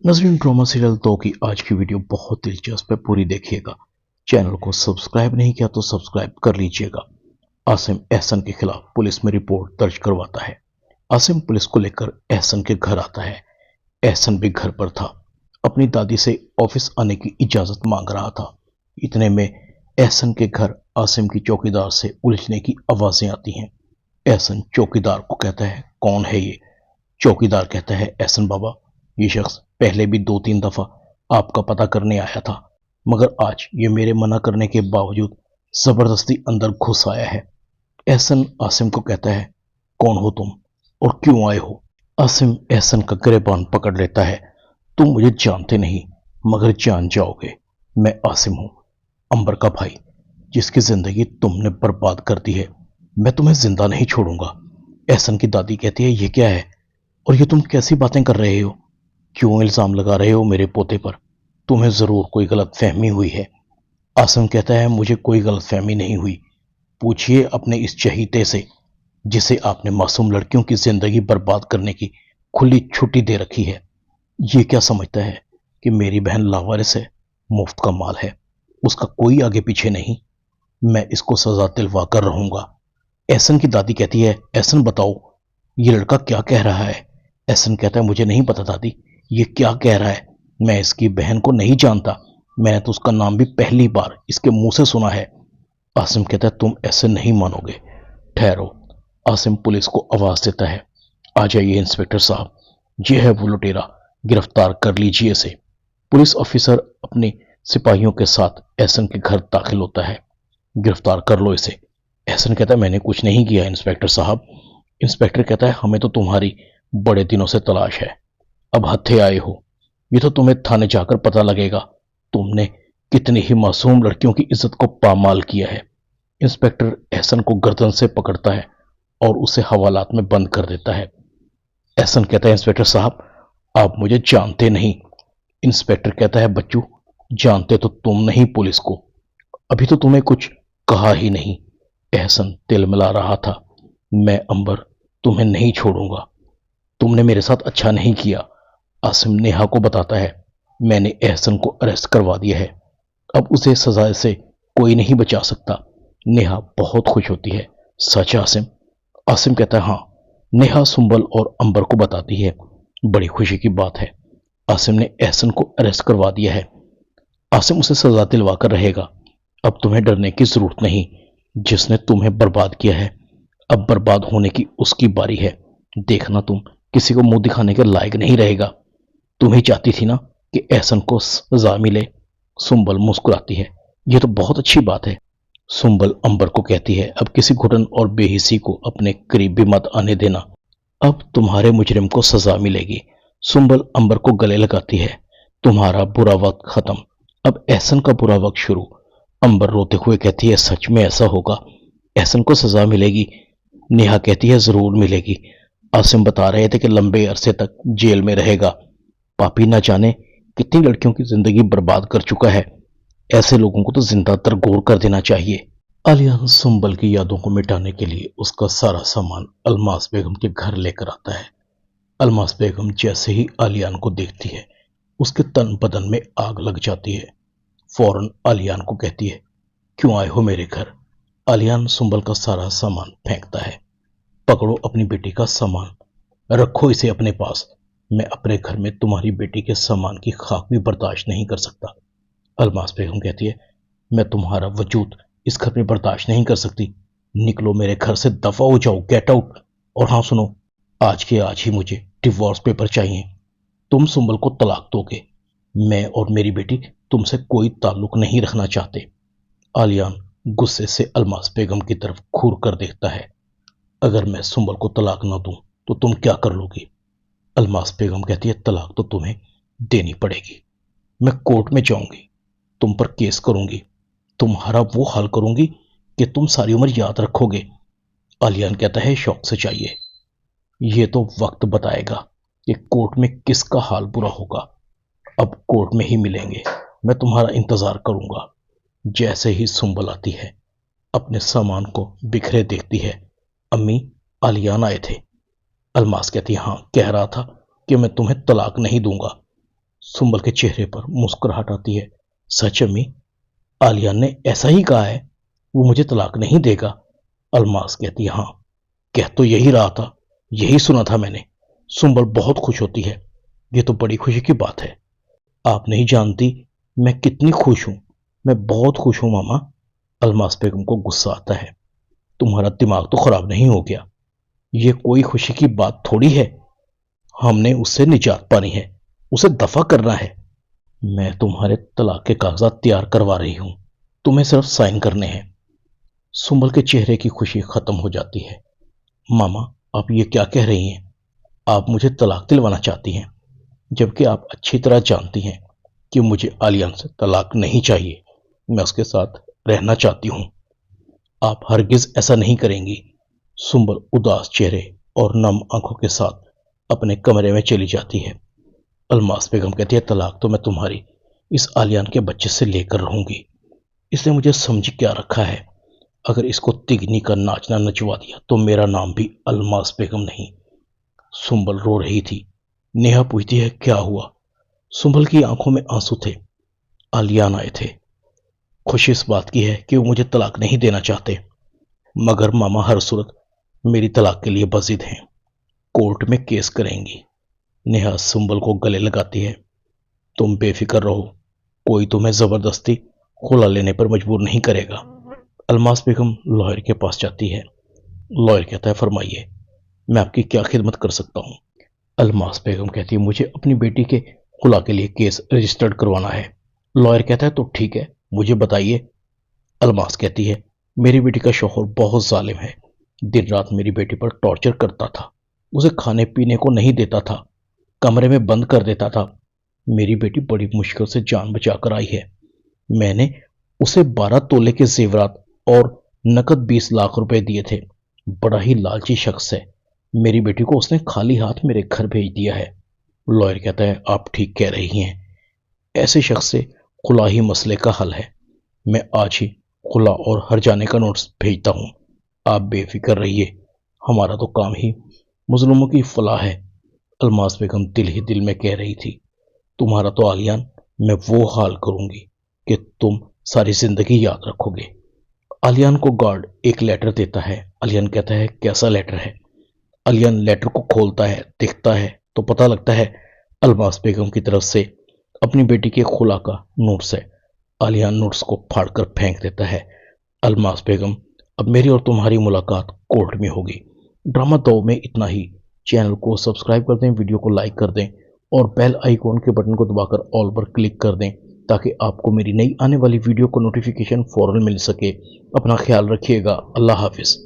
नजरीन, drama serial 2 की आज की वीडियो बहुत दिलचस्प है, पूरी देखिएगा। चैनल को सब्सक्राइब नहीं किया तो सब्सक्राइब कर लीजिएगा। आसिम एहसन के खिलाफ पुलिस में रिपोर्ट दर्ज करवाता है। आसिम पुलिस को लेकर एहसन के घर आता है। एहसन भी घर पर था, अपनी दादी से ऑफिस आने की इजाजत मांग रहा था। इतने में एहसन के घर आसिम की चौकीदार से उलझने की आवाजें आती हैं। एहसन चौकीदार को कहता है, कौन है ये? चौकीदार कहता है, एहसन बाबा, ये शख्स पहले भी 2-3 दफा आपका पता करने आया था, मगर आज ये मेरे मना करने के बावजूद जबरदस्ती अंदर घुस आया है। एहसन आसिम को कहता है, कौन हो तुम और क्यों आए हो? आसिम एहसन का गिरेबान पकड़ लेता है। तुम मुझे जानते नहीं, मगर जान जाओगे। मैं आसिम हूं, अंबर का भाई, जिसकी जिंदगी तुमने बर्बाद कर दी है। मैं तुम्हें जिंदा नहीं छोड़ूंगा। एहसन की दादी कहती है, ये क्या है और ये तुम कैसी बातें कर रहे हो? क्यों इल्जाम लगा रहे हो मेरे पोते पर? तुम्हें जरूर कोई गलत फहमी हुई है। आसिम कहता है, मुझे कोई गलत फहमी नहीं हुई। पूछिए अपने इस चहीते से, जिसे आपने मासूम लड़कियों की जिंदगी बर्बाद करने की खुली छुट्टी दे रखी है। ये क्या समझता है कि मेरी बहन लावारिस है, मुफ्त का माल है, उसका कोई आगे पीछे नहीं। मैं इसको सजा दिलवा कर रहूंगा। एहसन की दादी कहती है, एहसन बताओ, ये लड़का क्या कह रहा है? एहसन कहता है, मुझे नहीं पता दादी, ये क्या कह रहा है। मैं इसकी बहन को नहीं जानता। मैंने तो उसका नाम भी पहली बार इसके मुंह से सुना है। आसिम कहता है, तुम ऐसे नहीं मानोगे, ठहरो। आसिम पुलिस को आवाज देता है, आ जाइए इंस्पेक्टर साहब, ये है वो लुटेरा, गिरफ्तार कर लीजिए इसे। पुलिस ऑफिसर अपने सिपाहियों के साथ एहसन के घर दाखिल होता है। गिरफ्तार कर लो इसे। एहसन कहता है, मैंने कुछ नहीं किया इंस्पेक्टर साहब। इंस्पेक्टर कहता है, हमें तो तुम्हारी बड़े दिनों से तलाश है, अब हत्थे आए हो। ये तो तुम्हें थाने जाकर पता लगेगा, तुमने कितनी ही मासूम लड़कियों की इज्जत को पामाल किया है। इंस्पेक्टर एहसन को गर्दन से पकड़ता है और उसे हवालात में बंद कर देता है। एहसन कहता है, इंस्पेक्टर साहब, आप मुझे जानते नहीं। इंस्पेक्टर कहता है, बच्चू, जानते तो तुम नहीं पुलिस को, अभी तो तुम्हें कुछ कहा ही नहीं। एहसन तिलमिला रहा था, मैं अंबर तुम्हें नहीं छोड़ूंगा, तुमने मेरे साथ अच्छा नहीं किया। आसिम नेहा को बताता है, मैंने एहसन को अरेस्ट करवा दिया है, अब उसे सजा से कोई नहीं बचा सकता। नेहा बहुत खुश होती है। सच आसिम? आसिम कहता है, हाँ। नेहा सुंबल और अंबर को बताती है, बड़ी खुशी की बात है, आसिम ने एहसन को अरेस्ट करवा दिया है। आसिम उसे सजा दिलवा कर रहेगा। अब तुम्हें डरने की जरूरत नहीं, जिसने तुम्हें बर्बाद किया है, अब बर्बाद होने की उसकी बारी है। देखना, तुम किसी को मुंह दिखाने के लायक नहीं रहेगा। तुम ही चाहती थी ना कि एहसन को सजा मिले। सुंबल मुस्कुराती है, यह तो बहुत अच्छी बात है। सुंबल अंबर को कहती है, अब किसी घुटन और बेहिसी को अपने करीब भी मत आने देना, अब तुम्हारे मुजरिम को सजा मिलेगी। सुंबल अंबर को गले लगाती है, तुम्हारा बुरा वक्त खत्म, अब एहसन का बुरा वक्त शुरू। अंबर रोते हुए कहती है, सच में ऐसा होगा? एहसन को सजा मिलेगी? नेहा कहती है, जरूर मिलेगी। आसिम बता रहे थे कि लंबे अरसे तक जेल में रहेगा। पापी ना जाने कितनी लड़कियों की जिंदगी बर्बाद कर चुका है, ऐसे लोगों को तो जिंदा तरगोर कर देना चाहिए। आलियान सुंबल की यादों को मिटाने के लिए उसका सारा सामान अलमास बेगम के घर लेकर आता है। अलमास बेगम जैसे ही आलियान को देखती है, उसके तन बदन में आग लग जाती है। फौरन आलियान को कहती है, क्यों आए हो मेरे घर? आलियान सुंबल का सारा सामान फेंकता है। पकड़ो अपनी बेटी का सामान, रखो इसे अपने पास। मैं अपने घर में तुम्हारी बेटी के सामान की खाक भी बर्दाश्त नहीं कर सकता। अलमास बेगम कहती है, मैं तुम्हारा वजूद इस घर में बर्दाश्त नहीं कर सकती। निकलो मेरे घर से, दफा हो जाओ, गेट आउट। और हाँ सुनो, आज के आज ही मुझे डिवोर्स पेपर चाहिए। तुम सुंबल को तलाक दोगे। मैं और मेरी बेटी तुमसे कोई ताल्लुक नहीं रखना चाहते। आलियान गुस्से से अलमास बेगम की तरफ घूर कर देखता है, अगर मैं सुंबल को तलाक ना दूं तो तुम क्या कर लोगी? अलमास बेगम कहती है, तलाक तो तुम्हें देनी पड़ेगी। मैं कोर्ट में जाऊंगी, तुम पर केस करूंगी, तुम्हारा वो हाल करूंगी कि तुम सारी उम्र याद रखोगे। आलियान कहता है, शौक से चाहिए, ये तो वक्त बताएगा कि कोर्ट में किसका हाल बुरा होगा। अब कोर्ट में ही मिलेंगे, मैं तुम्हारा इंतजार करूंगा। जैसे ही सुंबल आती है, अपने सामान को बिखरे देखती है, अम्मी, आलियान आए थे। अलमास कहती है, हाँ, कह रहा था कि मैं तुम्हें तलाक नहीं दूंगा। سنبل کے چہرے پر مسکراہٹ آتی ہے۔ سچ امی، آلیان نے ایسا ہی کہا ہے، وہ مجھے طلاق نہیں دے گا؟ الماس کہتی ہے ہاں، کہہ تو یہی رہا تھا، یہی سنا تھا میں نے۔ سنبل بہت خوش ہوتی ہے۔ یہ تو بڑی خوشی کی بات ہے، آپ نہیں جانتی میں کتنی خوش ہوں، میں بہت خوش ہوں ماما۔ الماس بیگم کو غصہ آتا ہے۔ تمہارا دماغ تو خراب نہیں ہو گیا؟ یہ کوئی خوشی کی بات تھوڑی ہے، ہم نے اس سے نجات پانی ہے، اسے دفع کرنا ہے۔ میں تمہارے طلاق کے کاغذات تیار کروا رہی ہوں، تمہیں صرف سائن کرنے ہیں۔ سنبل کے چہرے کی خوشی ختم ہو جاتی ہے۔ ماما، آپ یہ کیا کہہ رہی ہیں؟ آپ مجھے طلاق دلوانا چاہتی ہیں، جبکہ آپ اچھی طرح جانتی ہیں کہ مجھے آلیان سے طلاق نہیں چاہیے، میں اس کے ساتھ رہنا چاہتی ہوں۔ آپ ہرگز ایسا نہیں کریں گی۔ سنبل اداس چہرے اور نم آنکھوں کے ساتھ اپنے کمرے میں چلی جاتی ہے۔ الماس بیگم کہتی ہے طلاق تو میں تمہاری اس آلیان کے بچے سے لے کر رہوں گی، اس نے مجھے سمجھ کیا رکھا ہے؟ اگر اس کو تگنی کا ناچنا نچوا دیا تو میرا نام بھی الماس بیگم نہیں۔ سنبل رو رہی تھی۔ نیہا پوچھتی ہے کیا ہوا؟ سنبل کی آنکھوں میں آنسو تھے۔ آلیان آئے تھے۔ خوشی اس بات کی ہے کہ وہ مجھے طلاق نہیں دینا چاہتے، مگر ماما ہر صورت میری طلاق کے لیے بضد ہیں، کورٹ میں کیس کریں گی۔ نیہا سنبل کو گلے لگاتی ہے۔ تم بے فکر رہو، کوئی تمہیں زبردستی خلا لینے پر مجبور نہیں کرے گا۔ الماس بیگم لائر کے پاس جاتی ہے۔ لائر کہتا ہے فرمائیے، میں آپ کی کیا خدمت کر سکتا ہوں؟ الماس بیگم کہتی ہے مجھے اپنی بیٹی کے خلا کے لیے کیس رجسٹرڈ کروانا ہے۔ لائر کہتا ہے تو ٹھیک ہے، مجھے بتائیے۔ الماس کہتی ہے میری بیٹی کا شوہر بہت ظالم ہے، دن رات میری بیٹی پر ٹارچر کرتا تھا، اسے کھانے پینے کو نہیں دیتا تھا، کمرے میں بند کر دیتا تھا۔ میری بیٹی بڑی مشکل سے جان بچا کر آئی ہے۔ میں نے اسے 12 تولے کے زیورات اور نقد 20 لاکھ روپے دیے تھے۔ بڑا ہی لالچی شخص ہے، میری بیٹی کو اس نے خالی ہاتھ میرے گھر بھیج دیا ہے۔ لائر کہتا ہے آپ ٹھیک کہہ رہی ہیں، ایسے شخص سے خلا ہی مسئلے کا حل ہے۔ میں آج ہی خلا اور ہر جانے کا نوٹس بھیجتا ہوں، آپ بے فکر رہیے، ہمارا تو کام ہی مظلوموں کی فلاح ہے۔ الماس بیگم دل ہی دل میں کہہ رہی تھی تمہارا تو آلیان میں وہ حال کروں گی کہ تم ساری زندگی یاد رکھو گے۔ آلیان کو گارڈ ایک لیٹر دیتا ہے۔ آلیان کہتا ہے کیسا لیٹر ہے؟ آلیان لیٹر کو کھولتا ہے، دیکھتا ہے تو پتہ لگتا ہے الماس بیگم کی طرف سے اپنی بیٹی کے خلا کا نوٹس ہے۔ آلیان نوٹس کو پھاڑ کر پھینک دیتا ہے۔ الماس بیگم اب میری اور تمہاری ملاقات کورٹ میں ہوگی۔ ڈرامہ 2 میں اتنا ہی۔ چینل کو سبسکرائب کر دیں، ویڈیو کو لائک کر دیں اور بیل آئیکن کے بٹن کو دبا کر آل پر کلک کر دیں تاکہ آپ کو میری نئی آنے والی ویڈیو کو نوٹیفیکیشن فوراً مل سکے۔ اپنا خیال رکھیے گا۔ اللہ حافظ۔